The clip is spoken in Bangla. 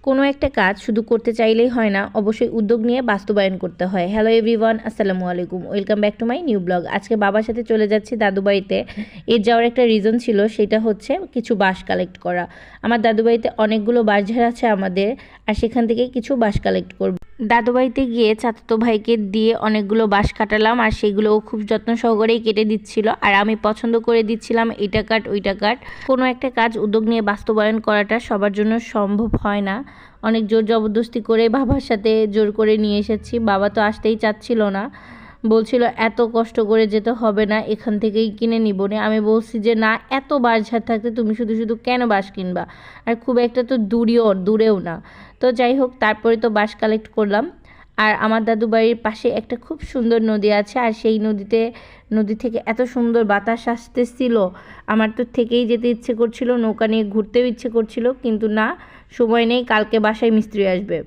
কোনো একটা কাজ শুধু করতে চাইলেই হয় না, অবশ্যই উদ্যোগ নিয়ে বাস্তবায়ন করতে হয়। হ্যালো এভরিওয়ান, আসসালামু আলাইকুম, welcome back to my new blog. আজকে বাবার সাথে চলে যাচ্ছি দাদু বাড়িতে। এর যাওয়ার একটা রিজন ছিল, সেটা হচ্ছে কিছু বাঁশ কালেক্ট করা। আমার দাদু বাড়িতে অনেকগুলো বাঁশঝাড় আছে আমাদের, আর সেখান থেকে কিছু বাঁশ কালেক্ট করব। দাদু বাড়িতে গিয়ে চাচাতো ভাইকে দিয়ে অনেকগুলো বাঁশ কাটালাম, আর সেগুলো খুব যত্ন সহকারেই কেটে দিচ্ছিল, আর আমি পছন্দ করে দিচ্ছিলাম এইটা কাট ওইটা কাট। কোনো একটা কাজ উদ্যোগ নিয়ে বাস্তবায়ন করাটা সবার জন্য সম্ভব হয় না। অনেক জোর জবরদস্তি করে বাবার সাথে জোর করে নিয়ে এসেছি। বাবা তো আসতেই চাচ্ছিল না, বলছিল এত কষ্ট করে যেতে হবে না, এখান থেকেই কিনে নিব না। আমি বলছি যে না, এত বাঁশঝাড় থাকতে তুমি শুধু শুধু কেন বাঁশ কিনবা, আর খুব একটা তো দূরেও না। তো যাই হোক, তারপরে তো বাঁশ কালেক্ট করলাম। আর আমার দাদু বাড়ির পাশে একটা খুব সুন্দর নদী আছে, আর সেই নদী থেকে এত সুন্দর বাতাস আসতেছিল, আমার তো থেকেই যেতে ইচ্ছে করছিল, নৌকা নিয়ে ঘুরতেও ইচ্ছে করছিল, কিন্তু না, সময় নেই, কালকে বাসায় মিস্ত্রি আসবে।